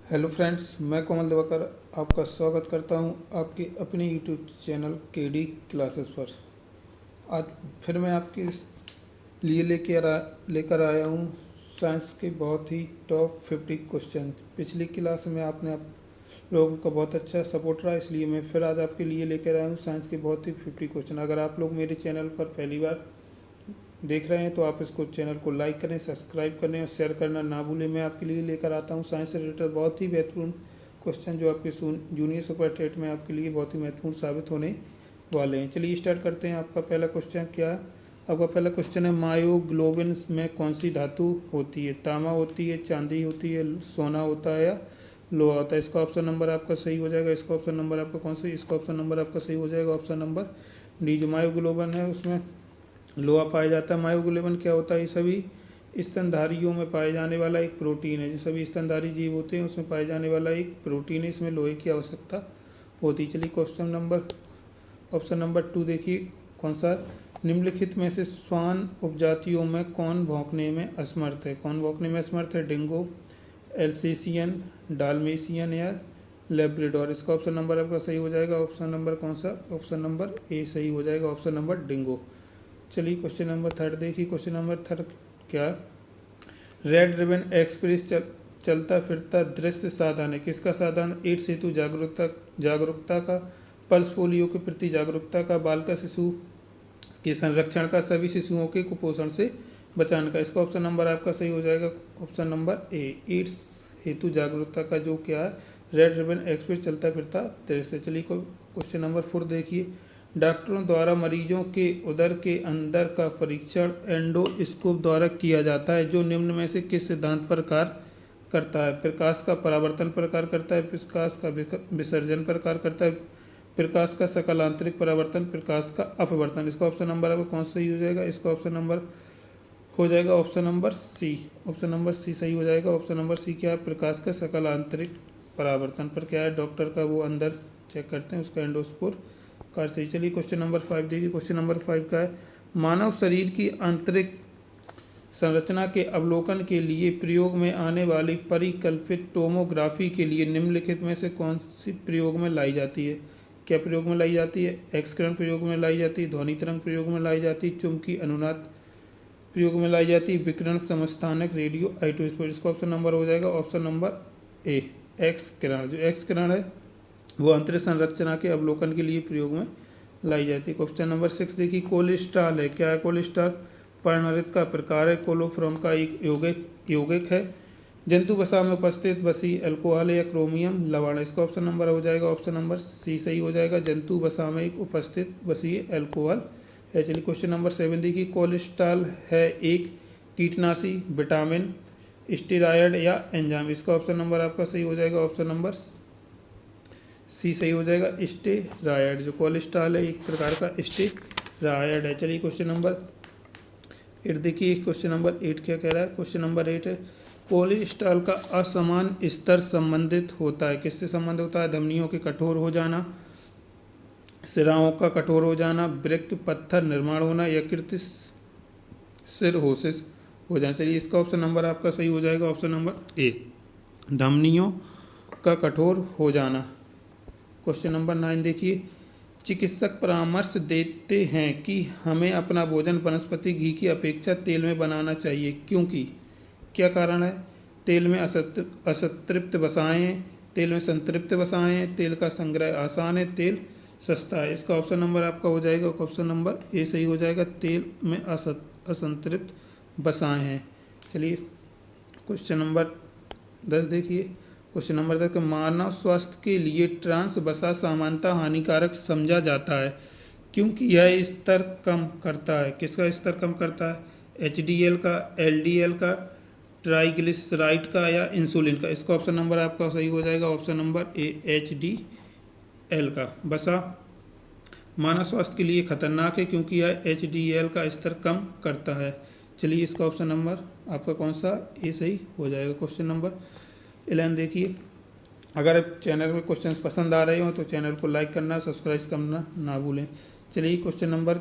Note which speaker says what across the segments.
Speaker 1: Hello friends, मैं कोमल दिवाकर आपका स्वागत करता हूं आपके अपने यूट्यूब चैनल केडी क्लासेस पर। आज फिर मैं आपके लिए लेकर आया हूं साइंस के बहुत ही टॉप 50 क्वेश्चन। पिछली क्लास में आपने आप लोगों का बहुत अच्छा सपोर्ट रहा, इसलिए मैं फिर आज आपके लिए लेकर आया हूं साइंस के बहुत ही 50 क्वेश्चन। अगर आप लोग मेरे चैनल पर पहली बार देख रहे हैं तो आप इसको चैनल को लाइक करें, सब्सक्राइब करें और शेयर करना ना भूलें। मैं आपके लिए लेकर आता हूं साइंस से रिलेटेड बहुत ही महत्वपूर्ण क्वेश्चन जो आपके जूनियर सुपर टेट में आपके लिए बहुत ही महत्वपूर्ण साबित होने वाले हैं। चलिए स्टार्ट करते हैं। आपका पहला क्वेश्चन क्या है? आपका पहला क्वेश्चन है, मायोग्लोबिन में कौन सी धातु होती है? तांबा होती है, चांदी होती है, सोना होता है या लोहा होता है? इसका ऑप्शन नंबर आपका सही हो जाएगा। इसका ऑप्शन नंबर आपका कौन सा? इसका ऑप्शन नंबर आपका सही हो जाएगा ऑप्शन नंबर डी। जो मायोग्लोबिन है उसमें लोहा पाया जाता है। मायोग्लोबिन क्या होता है? ये सभी स्तनधारियों में पाए जाने वाला एक प्रोटीन है। जो सभी स्तनधारी जीव होते हैं उसमें पाए जाने वाला एक प्रोटीन है। इसमें लोहे की आवश्यकता होती है। चलिए क्वेश्चन नंबर ऑप्शन नंबर 2 देखिए कौन सा? निम्नलिखित में से श्वान उपजातियों में कौन भौंकने में असमर्थ है? कौन भौंकने में असमर्थ है? डिंगो, एल्सेशियन, डाल्मेशियन या लेब्राडोर? इसका ऑप्शन नंबर आपका सही हो जाएगा। ऑप्शन नंबर कौन सा? ऑप्शन नंबर ए सही हो जाएगा। Option number dingo. चलिए क्वेश्चन नंबर 3 देखिए। क्वेश्चन नंबर 3 क्या? रेड रिबन एक्सप्रेस चलता फिरता दृश्य साधन है। किसका साधन? एड्स हेतु जागरूकता का, पल्स पोलियो के प्रति जागरूकता का, बाल का शिशु के संरक्षण का, सभी शिशुओं के कुपोषण से बचाने का। इसका ऑप्शन नंबर आपका सही हो जाएगा। ऑप्शन नंबर ए, एड्स हेतु जागरूकता का जो क्या है? रेड रिबन एक्सप्रेस चलता फिरता दृश्य। चलिए क्वेश्चन नंबर 4 देखिए। डॉक्टरों द्वारा मरीजों के उदर के अंदर का परीक्षण एंडोस्कोप द्वारा किया जाता है जो निम्न में से किस सिद्धांत पर कार्य करता है? प्रकाश का परावर्तन पर कार्य करता है, प्रकाश का विसर्जन पर कार्य करता है, प्रकाश का सकल आंतरिक परावर्तन, प्रकाश का अपवर्तन? इसका ऑप्शन नंबर आपको कौन सा सही हो जाएगा? इसका ऑप्शन नंबर हो जाएगा option number C. Option number C सही हो जाएगा। ऑप्शन नंबर सी क्या है? प्रकाश का सकल आंतरिक परावर्तन पर क्या है? डॉक्टर का वो अंदर चेक करते हैं, उसका एंडोस्कोप करते हैं। चलिए क्वेश्चन नंबर 5 देखिए। क्वेश्चन नंबर 5 का है, मानव शरीर की आंतरिक संरचना के अवलोकन के लिए प्रयोग में आने वाली परिकल्पित टोमोग्राफी के लिए निम्नलिखित में से कौन सी प्रयोग में लाई जाती है? क्या प्रयोग में लाई जाती है? एक्स किरण प्रयोग में लाई जाती है, ध्वनि तरंग प्रयोग में लाई जाती है, चुंबकीय अनुनाद प्रयोग में लाई जाती है, विकिरण समस्थानक रेडियो आइसोटोप? इसका ऑप्शन नंबर हो जाएगा ऑप्शन नंबर ए, एक्स किरण। जो एक्स किरण है वो अंतरिक्ष संरचना के अवलोकन के लिए प्रयोग में लाई जाती है। क्वेश्चन नंबर 6 देखिए। कोलेस्ट्रॉल है। क्या है कोलेस्ट्रॉल? पर्णहरित का प्रकार है, कोलोफॉर्म का एक यौगिक है, जंतु वसा में उपस्थित बसी अल्कोहल या क्रोमियम लवण? इसका ऑप्शन नंबर हो जाएगा ऑप्शन नंबर सी सही हो जाएगा। जंतु वसा में एक उपस्थित बसी अल्कोहल है। चलिए क्वेश्चन नंबर 7 देखिए। कोलेस्ट्रॉल है एक कीटनाशी, विटामिन, स्टेरॉयड या एंजाइम? इसका ऑप्शन नंबर आपका सही हो जाएगा। ऑप्शन नंबर सी सही हो जाएगा, स्टेरॉयड। जो कोलेस्ट्रॉल है एक प्रकार का स्टेरॉयड है। चलिए क्वेश्चन नंबर 8 देखिए। क्वेश्चन नंबर 8 क्या कह रहा है? क्वेश्चन नंबर 8 है, कोलेस्ट्रॉल का असमान स्तर संबंधित होता है। किससे संबंधित होता है? धमनियों के कठोर हो जाना, सिराओं का कठोर हो जाना, वृक्क पत्थर निर्माण होना, यकृत सिरहोसिस हो जाना? चलिए इसका ऑप्शन नंबर आपका सही हो जाएगा। ऑप्शन नंबर ए, धमनियों का कठोर हो जाना। क्वेश्चन नंबर 9 देखिए। चिकित्सक परामर्श देते हैं कि हमें अपना भोजन वनस्पति घी की अपेक्षा तेल में बनाना चाहिए, क्योंकि क्या कारण है? तेल में असंतृप्त वसाएं हैं, तेल में संतृप्त वसाएं हैं, तेल का संग्रह आसान है, तेल सस्ता है? इसका ऑप्शन नंबर आपका हो जाएगा ऑप्शन नंबर ए सही हो जाएगा। तेल में असंतृप्त वसाएं हैं। चलिए क्वेश्चन नंबर 10 देखिए। क्वेश्चन नंबर 10, मानव स्वास्थ्य के लिए ट्रांस वसा सामान्यतः हानिकारक समझा जाता है क्योंकि यह स्तर कम करता है। किसका स्तर कम करता है? एचडीएल का, एलडीएल का, ट्राइग्लिसराइड का या इंसुलिन का? इसका ऑप्शन नंबर आपका सही हो जाएगा। ऑप्शन नंबर ए, एचडीएल का। वसा मानव स्वास्थ्य के लिए खतरनाक है क्योंकि यह एचडीएल का स्तर कम करता है। चलिए इसका ऑप्शन नंबर आपका कौन सा? ए सही हो जाएगा। क्वेश्चन नंबर 11 देखिए। अगर चैनल में क्वेश्चंस पसंद आ रहे हो तो चैनल को लाइक करना, सब्सक्राइब करना ना भूलें। चलिए क्वेश्चन नंबर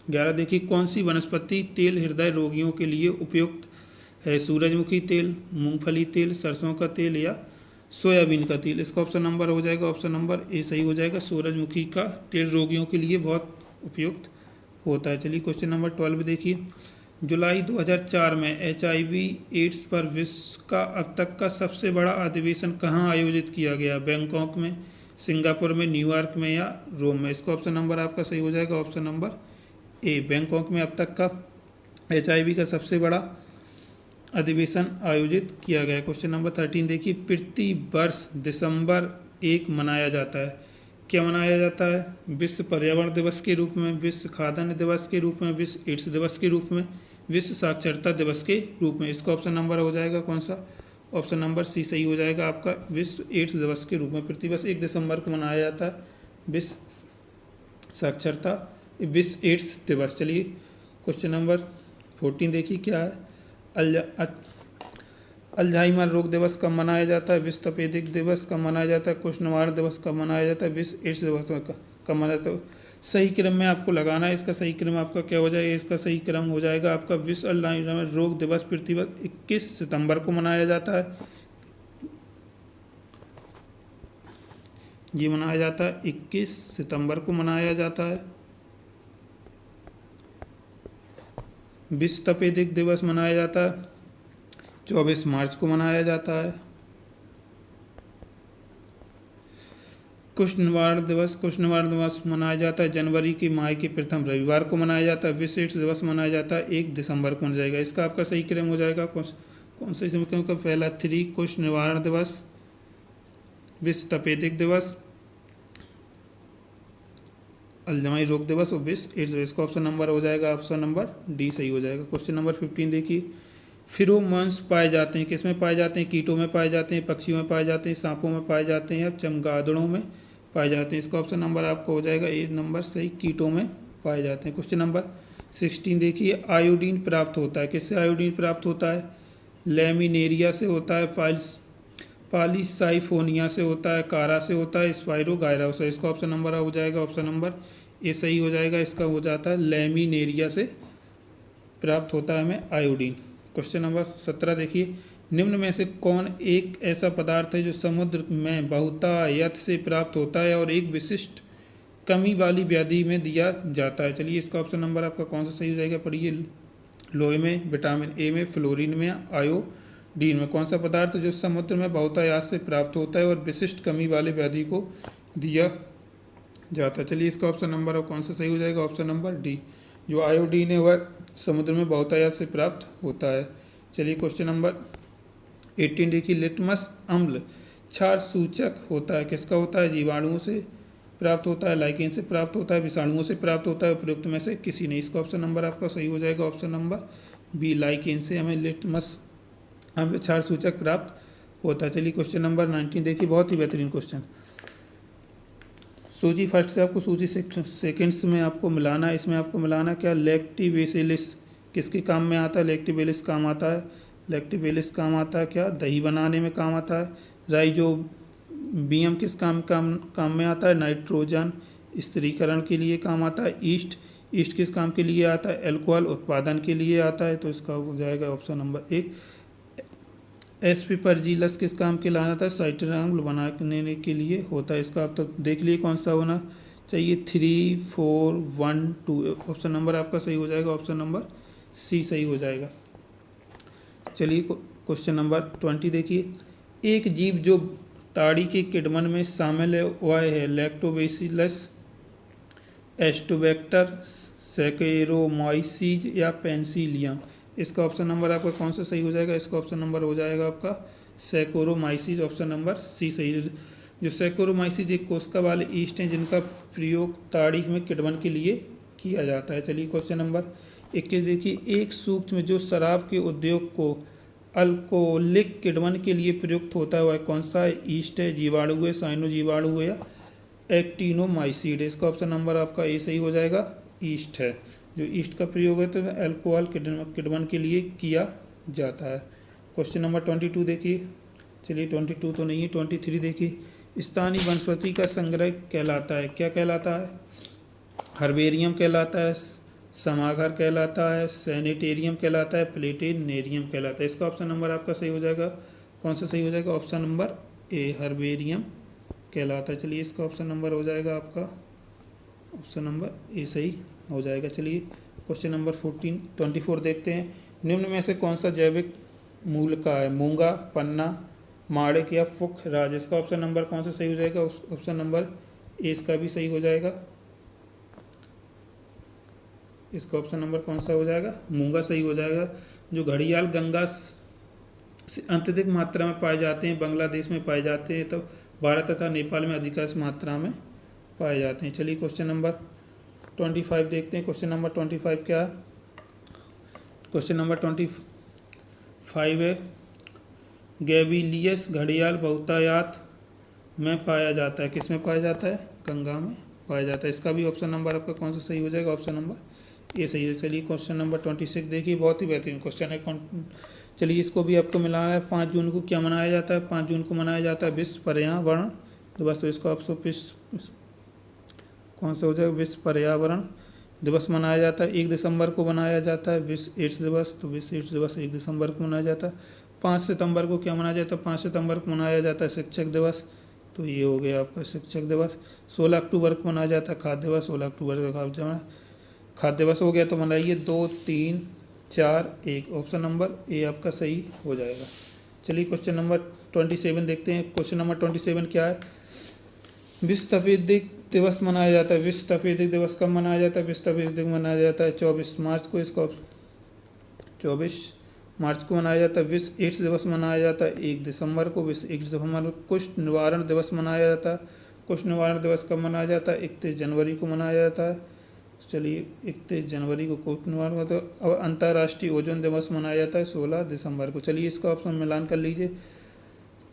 Speaker 1: 11 देखिए। कौन सी वनस्पति तेल हृदय रोगियों के लिए उपयुक्त है? सूरजमुखी तेल, मूंगफली तेल, सरसों का तेल या सोयाबीन का तेल, इसका ऑप्शन नंबर हो जाएगा ऑप्शन नंबर ए सही हो जाएगा। सूरजमुखी का तेल रोगियों के लिए बहुत उपयुक्त होता है। चलिए क्वेश्चन नंबर 12 देखिए। जुलाई 2004 में HIV एड्स पर विश्व का अब तक का सबसे बड़ा अधिवेशन कहाँ आयोजित किया गया? बैंकॉक में, सिंगापुर में, न्यूयॉर्क में या रोम में? इसका ऑप्शन नंबर आपका सही हो जाएगा ऑप्शन नंबर ए। बैंकॉक में अब तक का HIV का सबसे बड़ा अधिवेशन आयोजित किया गया। क्वेश्चन नंबर 13 देखिए। प्रति वर्ष दिसंबर 1 मनाया जाता है, क्या मनाया जाता है? विश्व पर्यावरण दिवस के रूप में, विश्व खाद्यान्न दिवस के रूप में, विश्व एड्स दिवस के रूप में, विश्व साक्षरता दिवस के रूप में? इसका ऑप्शन नंबर हो जाएगा कौन सा? ऑप्शन नंबर सी सही हो जाएगा आपका, विश्व एड्स दिवस के रूप में। प्रतिवर्ष 1 दिसंबर को मनाया जाता है विश्व एड्स दिवस। चलिए क्वेश्चन नंबर 14 देखिए क्या है। अल्जाइमर रोग दिवस कब मनाया जाता है? विश्व तपेदिक दिवस कब मनाया जाता है? कुष्ठ निवारण दिवस कब मनाया जाता है? विश्व एड्स दिवस कब मनाया जाता है? सही क्रम में आपको लगाना है। इसका सही क्रम आपका क्या हो जाएगा? इसका सही क्रम हो जाएगा आपका विश्व अल्जाइमर रोग दिवस प्रतिवर्ष 21 सितंबर को मनाया जाता है। ये मनाया जाता है 21 सितंबर को मनाया जाता है। विश्व तपेदिक दिवस मनाया जाता है 24 मार्च को मनाया जाता है। कुष्ठ निवारण दिवस मनाया जाता है जनवरी के माह के प्रथम रविवार को मनाया जाता है। विश्व एड्स दिवस मनाया जाता है 1 दिसंबर को मनाया जाएगा। इसका आपका सही क्रम हो जाएगा कौन से समय? क्योंकि पहला 3 कुष्ठ निवारण दिवस, विश्व तपेदिक दिवस, अल्जाइमर रोग दिवस और विश्व एड्स दिवस। इसका ऑप्शन नंबर हो जाएगा ऑप्शन नंबर डी सही हो जाएगा। क्वेश्चन नंबर 15 देखिए। फेरोमोन्स पाए जाते हैं, किसमें पाए जाते हैं? कीटों में पाए जाते हैं, पक्षियों में पाए जाते हैं, सांपों में पाए जाते हैं या चमगादड़ों में पाए जाते हैं? इसका ऑप्शन नंबर आपका हो जाएगा ए नंबर सही, कीटों में पाए जाते हैं। क्वेश्चन नंबर 16 देखिए। आयोडीन प्राप्त होता है, किससे आयोडीन प्राप्त होता है? लैमिनेरिया से होता है, पॉलीसाइफोनिया से होता है, कारा से होता है, स्पाइरोगायरा से? इसका ऑप्शन नंबर हो जाएगा ऑप्शन नंबर ए सही हो जाएगा। इसका हो जाता है लैमिनेरिया से प्राप्त होता है हमें आयोडीन। क्वेश्चन नंबर 17 देखिए। निम्न में से कौन एक ऐसा पदार्थ है जो समुद्र में बहुतायत से प्राप्त होता है और एक विशिष्ट कमी वाली व्याधि में दिया जाता है? चलिए इसका ऑप्शन नंबर आपका कौन सा सही हो जाएगा? पढ़िए। लोहे में, विटामिन ए में, फ्लोरीन में, आयोडीन में? कौन सा पदार्थ जो समुद्र में बहुतायत से प्राप्त होता है और विशिष्ट कमी वाले व्याधि को दिया जाता है? चलिए इसका ऑप्शन नंबर कौन सा सही हो जाएगा? ऑप्शन नंबर डी, जो आयोडीन है वह समुद्र में बहुतायत से प्राप्त होता है। चलिए क्वेश्चन नंबर 18 देखिए। लिटमस अम्ल क्षार सूचक होता है, किसका होता है? जीवाणुओं से प्राप्त होता है, लाइकेन से प्राप्त होता है, विषाणुओं से प्राप्त होता है, उपयुक्त में से किसी नहीं? इसका ऑप्शन नंबर आपका सही हो जाएगा ऑप्शन नंबर बी, लाइकेन से हमें लिटमस अम्ल क्षार सूचक प्राप्त होता है। चलिए क्वेश्चन नंबर 19 देखिए, बहुत ही बेहतरीन क्वेश्चन। सूची फर्स्ट से आपको सूची सेकंड्स में आपको मिलाना है। इसमें आपको मिलाना क्या? लैक्टिबेसिलिस किसके काम में आता है? लैक्टिबेलिस काम आता है। लैक्टिबेलिस काम आता है क्या? दही बनाने में काम आता है। राइजोबियम किस काम में आता है? नाइट्रोजन स्थिरीकरण के लिए काम आता है। ईस्ट किस काम के लिए आता है? अल्कोहल उत्पादन के लिए आता है। तो इसका हो जाएगा ऑप्शन नंबर 1। एस्पिपर्जिलस किस काम के लिए आता है? साइट्रिक अम्ल बनाने के लिए होता है। इसका आप तो देख लिए कौन सा होना चाहिए? 3, 4, 1, 2। ऑप्शन नंबर आपका सही हो जाएगा ऑप्शन नंबर सी सही हो जाएगा। चलिए क्वेश्चन नंबर 20 देखिए। एक जीव जो ताड़ी के किडमन में शामिल है वह है लैक्टोबैसिलस, एस्टोबैक्टर, सैकेरोमाइसीज या पेनिसिलियम? इसका ऑप्शन नंबर आपका कौन सा सही हो जाएगा? इसका ऑप्शन नंबर हो जाएगा आपका सैकोरोमाइसीज, ऑप्शन नंबर सी सही। जो सैकोरोमाइसीज एक कोशिका वाले ईस्ट हैं जिनका प्रयोग ताड़ी में किडमन के लिए किया जाता है। चलिए क्वेश्चन नंबर 21 देखिए। एक सूक्ष्म जो शराब के उद्योग को अल्कोहलिक किडमन के लिए प्रयुक्त होता है वह कौन सा है? ईस्ट है, जीवाणु है, साइनो जीवाणु है या एक्टिनोमाइसीड? इसका ऑप्शन नंबर आपका ए सही हो जाएगा, ईस्ट है। जो ईस्ट का प्रयोग है तो अल्कोहल किडमन के लिए किया जाता है। क्वेश्चन नंबर 22 देखिए। चलिए 22 तो नहीं है, 23 देखिए। स्थानीय वनस्पति का संग्रह कहलाता है, क्या कहलाता है? हर्बेरियम कहलाता है, समागर कहलाता है, सैनिटेरियम कहलाता है, प्लेटेनेरियम कहलाता है। इसका ऑप्शन नंबर आपका सही हो जाएगा, कौन सा सही हो जाएगा? ऑप्शन नंबर ए हर्बेरियम कहलाता है। चलिए इसका ऑप्शन नंबर हो जाएगा आपका ऑप्शन नंबर ए सही हो जाएगा। चलिए क्वेश्चन नंबर 24 देखते हैं। निम्न में से कौन सा जैविक मूल का है? मूंगा, पन्ना, माणिक या फुक राज। इसका ऑप्शन नंबर कौन सा सही हो जाएगा? ऑप्शन नंबर ए इसका भी सही हो जाएगा। इसका ऑप्शन नंबर कौन सा हो जाएगा? मूंगा सही हो जाएगा। जो घड़ियाल गंगा से अत्यधिक मात्रा में पाए जाते हैं, बांग्लादेश में पाए जाते हैं, तो भारत तथा नेपाल में अधिकांश मात्रा में पाए जाते हैं। चलिए क्वेश्चन नंबर 25 देखते हैं। क्वेश्चन नंबर 25 क्या है? क्वेश्चन नंबर 25 है, गैविलियस घड़ियाल बहुतायत में पाया जाता है। किस में पाया जाता है? गंगा में पाया जाता है। इसका भी ऑप्शन नंबर आपका कौन सा सही हो जाएगा? ऑप्शन नंबर ये सही है। चलिए क्वेश्चन नंबर 26 देखिए, बहुत ही बेहतरीन क्वेश्चन है। चलिए इसको भी आपको मिलाना है। 5 जून को क्या मनाया जाता है? 5 जून को मनाया जाता है विश्व पर्यावरण दिवस। तो इसका ऑप्शन कौन सा हो जाएगा? विश्व पर्यावरण दिवस मनाया जाता है। 1 दिसंबर को मनाया जाता है विश्व एड्स दिवस। तो विश्व एड्स दिवस 1 दिसंबर को मनाया जाता है। 5 सितंबर को क्या मनाया जाता है? 5 सितंबर को मनाया जाता है शिक्षक दिवस। तो ये हो गया आपका शिक्षक दिवस। 16 अक्टूबर को मनाया जाता है खाद्य दिवस। 16 अक्टूबर को खाद्य दिवस हो गया। तो मनाइए 2, 3, 4, 1। ऑप्शन नंबर ए आपका सही हो जाएगा। चलिए क्वेश्चन नंबर 27 देखते हैं। क्वेश्चन नंबर 27 क्या है? विश्व तपेदिक दिवस मनाया जाता है। विश्व तपेदिक दिवस कब मनाया जाता है? विश्व तपेदिक मनाया जाता है 24 मार्च को। इसका 24 मार्च को मनाया जाता है। विश्व एड्स दिवस मनाया जाता है 1 दिसंबर को। विश्व एड्स दिसंबर। कुष्ठ निवारण दिवस मनाया जाता है। कुष्ठ निवारण दिवस कब मनाया जाता है? 31 जनवरी को मनाया जाता है। चलिए 31 जनवरी को कुष्ठ निवारण होता है। अब अंतर्राष्ट्रीय ओजोन दिवस मनाया जाता है 16 दिसंबर को। चलिए इसका ऑप्शन मिलान कर लीजिए।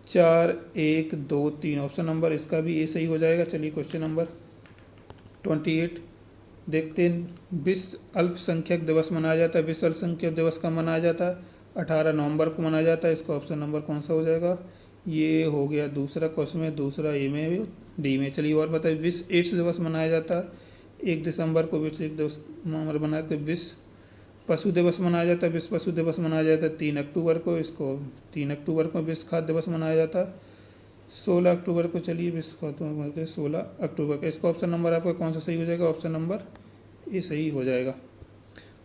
Speaker 1: 4, 1, 2, 3। ऑप्शन नंबर इसका भी ए सही हो जाएगा। चलिए क्वेश्चन नंबर 28 देखते हैं। विश्व अल्पसंख्यक दिवस मनाया जाता है। विश्व अल्पसंख्यक दिवस कब मनाया जाता है? 18 नवंबर को मनाया जाता है। इसका ऑप्शन नंबर कौन सा हो जाएगा? ये हो गया दूसरा क्वेश्चन में, दूसरा ए में, डी में। चलिए और बताइए। विश्व एड्स दिवस मनाया जाता है 1 दिसंबर को। विश्व एक दिवस मनाया जाता है। विश्व पशु दिवस मनाया जाता है। विश्व पशु दिवस मनाया जाता है 3 अक्टूबर को। इसको 3 अक्टूबर को विश्व खाद्य दिवस मनाया जाता है 16 अक्टूबर को। चलिए विश्व खाद्य दिवस 16 अक्टूबर को। इसका ऑप्शन नंबर आपका कौन सा सही हो जाएगा? ऑप्शन नंबर ये सही हो जाएगा।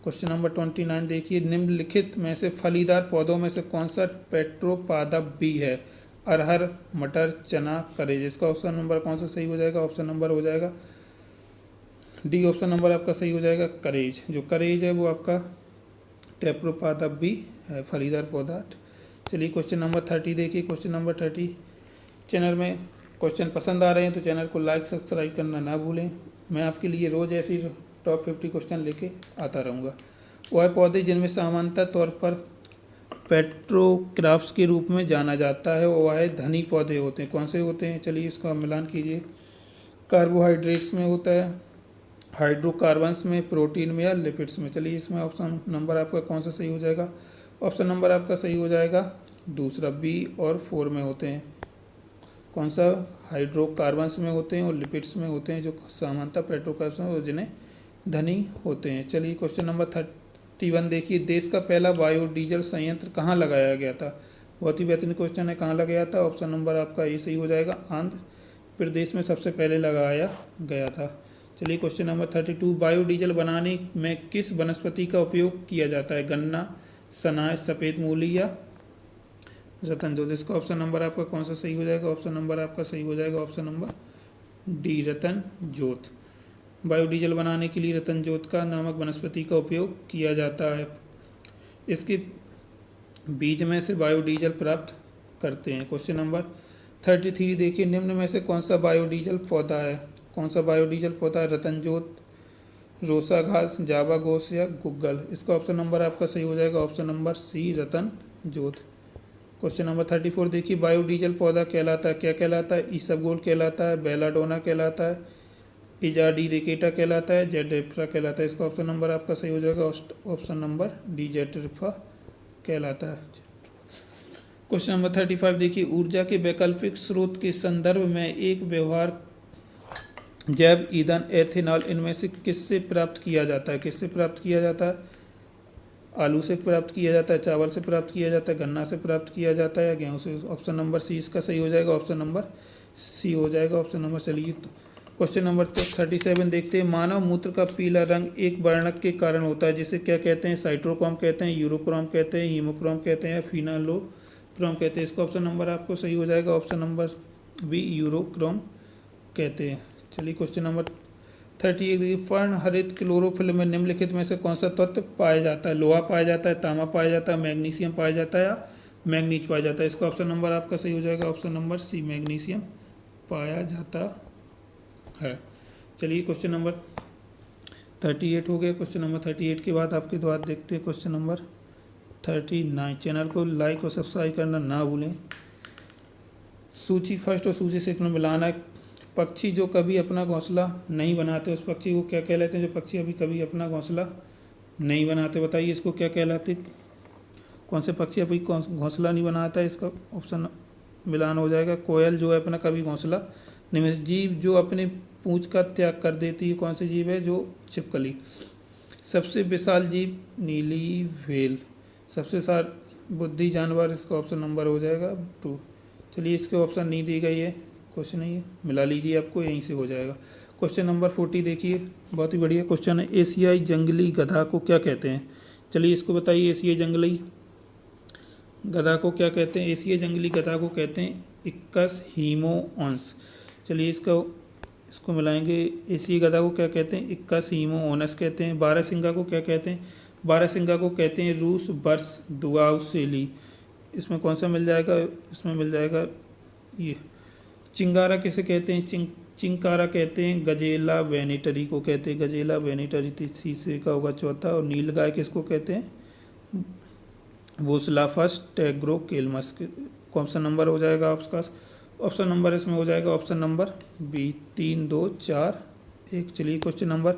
Speaker 1: क्वेश्चन नंबर 29 देखिए। निम्नलिखित में से फलीदार पौधों में से कौन सा टेट्रोपादा बी है? अरहर, मटर, चना, करेज। इसका ऑप्शन नंबर कौन सा सही हो जाएगा? ऑप्शन नंबर हो जाएगा डी। ऑप्शन नंबर आपका सही हो जाएगा करेज। जो करेज है वो आपका टेट्रोपादा बी है, फलीदार पौधा। चलिए क्वेश्चन नंबर 30 देखिए। क्वेश्चन नंबर 30 चैनल में क्वेश्चन पसंद आ रहे हैं तो चैनल को लाइक सब्सक्राइब करना ना भूलें। मैं आपके लिए रोज़ ऐसी टॉप 50 क्वेश्चन लेके आता रहूँगा। वह पौधे जिनमें सामान्यतः तौर पर पेट्रोक्राफ्स के रूप में जाना जाता है वह धनी पौधे होते हैं। कौन से होते हैं? चलिए इसका मिलान कीजिए। कार्बोहाइड्रेट्स में होता है, हाइड्रोकार्बन्स में, प्रोटीन में या लिपिड्स में। चलिए इसमें ऑप्शन नंबर आपका कौन सा सही हो जाएगा? ऑप्शन नंबर आपका सही हो जाएगा दूसरा, बी और 4 में होते हैं। कौन सा? हाइड्रोकार्बन्स में होते हैं और लिपिड्स में होते हैं, जो सामान्यतः पेट्रोकार्बन्स में और जिन्हें धनी होते हैं। चलिए क्वेश्चन नंबर 31 देखिए। देश का पहला बायोडीजल संयंत्र कहाँ लगाया गया था? बहुत ही बेहतरीन क्वेश्चन है। कहाँ लगाया था? ऑप्शन नंबर आपका ये सही हो जाएगा आंध्र प्रदेश में सबसे पहले लगाया गया था। चलिए क्वेश्चन नंबर 32। बायोडीजल बनाने में किस वनस्पति का उपयोग किया जाता है? गन्ना, सनाज, सफ़ेद मूली या रतन जोत। इसका ऑप्शन नंबर आपका कौन सा सही हो जाएगा? ऑप्शन नंबर आपका सही हो जाएगा ऑप्शन नंबर डी, रतन जोत। बायोडीजल बनाने के लिए रतन जोत का नामक वनस्पति का उपयोग किया जाता है। इसके बीज में से बायोडीजल प्राप्त करते हैं। क्वेश्चन नंबर 33 देखिए। निम्न में से कौन सा बायोडीजल पौधा है? कौन सा बायोडीजल पौधा है? रतन जोत, रोसा घास, जावा घोस या गुग्गल। इसका ऑप्शन नंबर आपका सही हो जाएगा ऑप्शन नंबर सी, रतन जोत। क्वेश्चन नंबर 34 देखिए। बायोडीजल पौधा कहलाता है क्या? कहलाता है ईसबगोल कहलाता है, बेलाडोना कहलाता है, इजाडीरिकेटा कहलाता है, जेडेफ्रा कहलाता है। इसका ऑप्शन नंबर आपका सही हो जाएगा ऑप्शन नंबर डी, जेडेफ्रा कहलाता है। क्वेश्चन नंबर 35 देखिए। ऊर्जा के वैकल्पिक स्रोत के संदर्भ में एक व्यवहार जैव ईंधन एथेनॉल इनमें से किससे प्राप्त किया जाता है? किससे प्राप्त किया जाता है? आलू से प्राप्त किया जाता है, चावल से प्राप्त किया जाता है, गन्ना से प्राप्त किया जाता है या गेहूँ से? ऑप्शन नंबर सी इसका सही हो जाएगा, ऑप्शन नंबर सी हो जाएगा ऑप्शन नंबर। चलिए तो क्वेश्चन नंबर 37 देखते हैं। मानव मूत्र का पीला रंग एक वर्णक के कारण होता है, जिसे क्या कहते हैं? साइटोक्रोम कहते हैं, यूरोक्रोम कहते हैं, हीमोक्रोम कहते हैं या फिनालोक्रोम कहते हैं? इसका ऑप्शन नंबर आपको सही हो जाएगा, ऑप्शन नंबर बी यूरोक्रोम कहते हैं। चलिए क्वेश्चन नंबर 38 देखिए। फर्ण हरित क्लोरोफिल में निम्नलिखित में से कौन सा तत्व पाया जाता है? लोहा पाया जाता है, तांबा पाया जाता है, मैग्नीशियम पाया जाता है या मैग्नीज पाया जाता है? इसका ऑप्शन नंबर आपका सही हो जाएगा, ऑप्शन नंबर सी मैग्नीशियम पाया जाता है। चलिए क्वेश्चन नंबर 38 हो गया। क्वेश्चन नंबर 38 के बाद आपके द्वारा देखते हैं क्वेश्चन नंबर 39। चैनल को लाइक और सब्सक्राइब करना ना भूलें। सूची फर्स्ट और सूची सेकंड में मिलाना है। पक्षी जो कभी अपना घोंसला नहीं बनाते, उस पक्षी को क्या कहलाते हैं? जो पक्षी अभी कभी अपना घोंसला नहीं बनाते, बताइए इसको क्या कहलाते? कौन से पक्षी अभी घोंसला नहीं बनाता है? इसका ऑप्शन मिलान हो जाएगा। कोयल जो है अपना कभी घोंसला नहीं। जीव जो अपने पूंछ का त्याग कर देती है, कौन सी जीव है? जो छिपकली। सबसे विशाल जीव नीली व्हेल। सबसे बुद्धि जानवर, इसका ऑप्शन नंबर हो जाएगा 2। चलिए इसके ऑप्शन नहीं दी गई है, क्वेश्चन नहीं है, मिला लीजिए, आपको यहीं से हो जाएगा। क्वेश्चन नंबर 40 देखिए, बहुत ही बढ़िया क्वेश्चन है। एशियाई जंगली गधा को क्या कहते हैं? चलिए इसको बताइए, एशियाई जंगली गधा को क्या कहते हैं? एशियाई जंगली गधा को कहते हैं इक्कस हीमोओनस। चलिए इसको मिलाएंगे। एशियाई गधा को क्या कहते हैं? इक्कस हीमोओनस कहते हैं। बारहसिंगा को क्या कहते हैं? बारहसिंगा को कहते हैं रूस बर्स दुआउसेली। इसमें कौन सा मिल जाएगा? इसमें मिल जाएगा ये। चिंगारा किसे कहते हैं? चिंकारा कहते हैं गजेला वेनेटरी को कहते हैं, गजेला वेनेटरी। तीसरे का होगा चौथा। और नीलगाय किसको कहते हैं? वोस्लाफस टेग्रोकेलमस। ऑप्शन नंबर हो जाएगा आपका, ऑप्शन नंबर इसमें हो जाएगा ऑप्शन नंबर बी 3 2 4 1। चलिए क्वेश्चन नंबर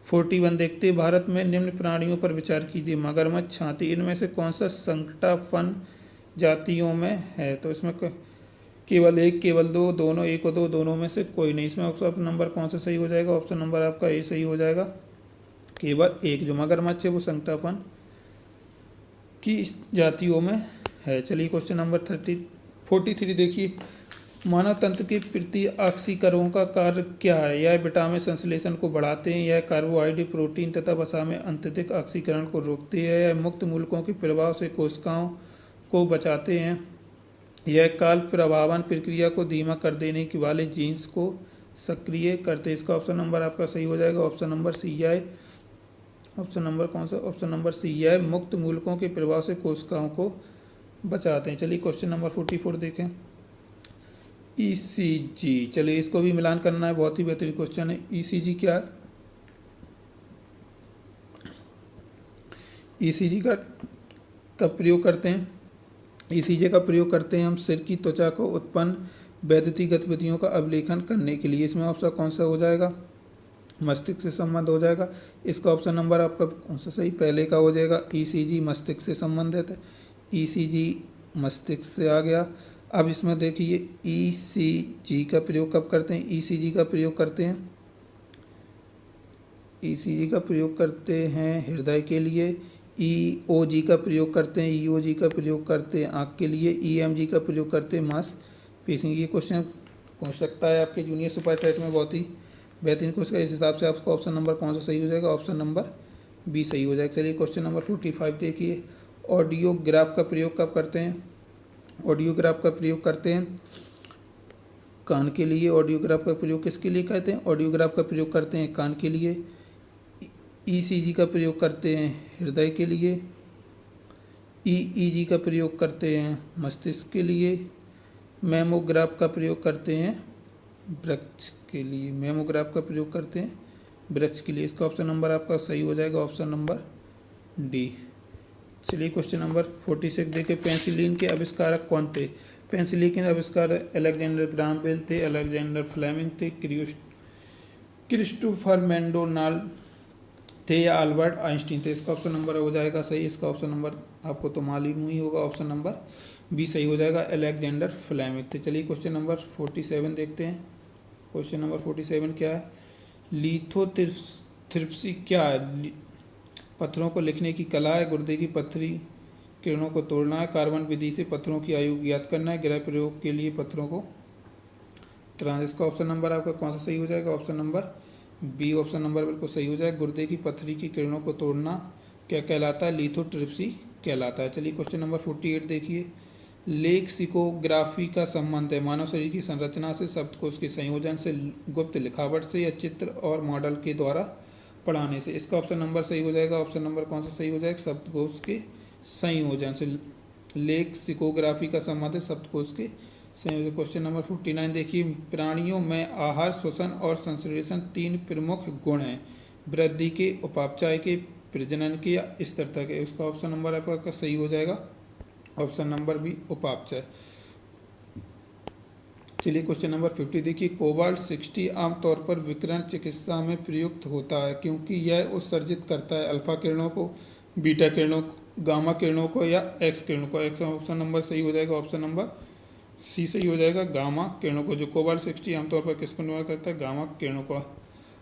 Speaker 1: 41 देखते हैं। भारत में निम्न प्राणियों पर विचार कीजिए। मगरमच्छ, हाथी, इनमें से कौन सा संकटाफन जातियों में है? तो इसमें केवल एक, केवल दो, दोनों, एक और दो, दोनों में से कोई नहीं। इसमें ऑप्शन नंबर कौन सा सही हो जाएगा? ऑप्शन नंबर आपका ए सही हो जाएगा, केवल एक। जो मगरमच्छ है वो संकटाफन की जातियों में है। चलिए क्वेश्चन नंबर 43 देखिए। मानव तंत्र के प्रति ऑक्सीकरणों का कार्य क्या है? यह विटामिन संश्लेषण को बढ़ाते हैं, यह कार्बोहाइड्रेट, प्रोटीन तथा वसा में अत्यधिक ऑक्सीकरण को रोकते हैं, यह मुक्त मूलकों के प्रभाव से कोशिकाओं को बचाते हैं, यह काल प्रभावन प्रक्रिया को धीमा कर देने के वाले जीन्स को सक्रिय करते हैं। इसका ऑप्शन नंबर आपका सही हो जाएगा, ऑप्शन नंबर सी है। ऑप्शन नंबर कौन सा? ऑप्शन नंबर सी है, मुक्त मूलकों के प्रभाव से कोशिकाओं को बचाते हैं। चलिए क्वेश्चन नंबर 44 देखें। ईसीजी, चलिए इसको भी मिलान करना है, बहुत ही बेहतरीन क्वेश्चन है। ईसीजी क्या है? ईसीजी का प्रयोग करते हैं, ईसीजी का प्रयोग करते हैं हम सिर की त्वचा को उत्पन्न वैद्युतिक गतिविधियों का अवलेखन करने के लिए। इसमें ऑप्शन कौन सा हो जाएगा? मस्तिष्क से संबंध हो जाएगा। इसका ऑप्शन नंबर आपका कौन सा सही? पहले का हो जाएगा। ईसीजी मस्तिष्क से संबंधित है, ईसीजी मस्तिष्क से आ गया। अब इसमें देखिए ईसीजी का प्रयोग कब करते हैं? ईसीजी का प्रयोग करते हैं, ईसीजी का प्रयोग करते हैं हृदय के लिए। ईओजी का प्रयोग करते हैं, ईओजी का प्रयोग करते हैं आँख के लिए। ईएमजी का प्रयोग करते हैं मांसपेशियों। ये क्वेश्चन पहुँच सकता है आपके जूनियर सुपर टेट में, बहुत ही बेहतरीन क्वेश्चन। इस हिसाब से आपका ऑप्शन नंबर कौन सा सही हो जाएगा? ऑप्शन नंबर बी सही हो जाएगा। चलिए क्वेश्चन नंबर 45 देखिए। ऑडियोग्राफ का प्रयोग कब करते हैं? ऑडियोग्राफ का प्रयोग करते हैं कान के लिए। ऑडियोग्राफ का प्रयोग किसके लिए करते हैं? ऑडियोग्राफ का प्रयोग करते हैं कान के लिए। ईसीजी का प्रयोग करते हैं हृदय के लिए। ईईजी का प्रयोग करते हैं मस्तिष्क के लिए। मेमोग्राफ का प्रयोग करते हैं वृक्ष के लिए। मेमोग्राफ का प्रयोग करते हैं वृक्ष के लिए। इसका ऑप्शन नंबर आपका सही हो जाएगा, ऑप्शन नंबर डी। चलिए क्वेश्चन नंबर 46 देखिए। पेंसिलिन के आविष्कारक कौन थे? पेंसिलिन के आविष्कारक अलेक्जेंडर ग्राहम बेल थे, अलेक्जेंडर फ्लेमिंग थे, क्रिस्टोफर मैकडोनाल्ड थे या अल्बर्ट आइंस्टीन थे? इसका ऑप्शन नंबर हो जाएगा सही। इसका ऑप्शन नंबर आपको तो मालूम ही होगा, ऑप्शन नंबर बी सही हो जाएगा, अलेक्जेंडर फ्लेमिंग थे। चलिए क्वेश्चन नंबर 47 देखते हैं। क्वेश्चन नंबर 47 क्या है? लिथोट्रिप्सी क्या है? पत्थरों को लिखने की कला है। गुर्दे की पत्थरी किरणों को तोड़ना है। कार्बन विधि से पत्थरों की आयु ज्ञात करना है। गृह प्रयोग के लिए पत्थरों को इसका ऑप्शन नंबर आपका कौन सा सही हो जाएगा? Option number B option number बिल्कुल सही हो जाएगा। गुर्दे की पत्थरी की किरणों को तोड़ना क्या कहलाता है? लिथोट्रिप्सी कहलाता है। चलिए क्वेश्चन नंबर 48 देखिए। लेक्सिकोग्राफी का संबंध है मानव शरीर की संरचना से, शब्दकोश के संयोजन से, गुप्त लिखावट से, या चित्र और मॉडल के द्वारा पढ़ाने से। इसका ऑप्शन नंबर सही हो जाएगा। ऑप्शन नंबर कौन सा सही हो जाएगा? शब्दकोश के संयोजन से। लेक्सिकोग्राफी का संबंध है शब्दकोश के संयोजन। क्वेश्चन नंबर 49 देखिए। प्राणियों में आहार, श्वसन और संश्लेषण 3 प्रमुख गुण हैं, वृद्धि के, उपापचय के, प्रजनन के या स्थिरता के। उसका ऑप्शन नंबर आपका सही हो जाएगा। ऑप्शन नंबर बी उपापचय। चलिए क्वेश्चन नंबर 50 देखिए। कोबाल्ट 60 आमतौर पर विकिरण चिकित्सा में प्रयुक्त होता है क्योंकि यह उत्सर्जित करता है अल्फा किरणों को, बीटा किरणों को, गामा किरणों को या एक्स किरणों को। एक्स ऑप्शन नंबर सही हो जाएगा। ऑप्शन नंबर सी सही हो जाएगा, गामा किरणों को। जो कोबाल्ट 60 आमतौर पर किसको निवारण करता है? गामा किरणों को।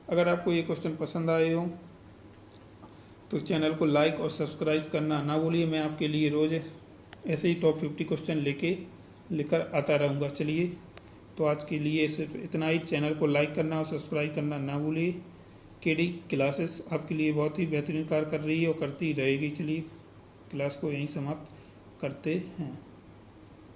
Speaker 1: अगर आपको ये क्वेश्चन पसंद आए हो तो चैनल को लाइक और सब्सक्राइब करना ना भूलिए। मैं आपके लिए रोज़ ऐसे ही टॉप 50 क्वेश्चन लेकर आता रहूँगा। चलिए तो आज के लिए सिर्फ इतना ही। चैनल को लाइक करना और सब्सक्राइब करना ना भूलिए। केडी क्लासेस आपके लिए बहुत ही बेहतरीन कार्य कर रही है और करती रहेगी। चलिए क्लास को यहीं समाप्त करते हैं।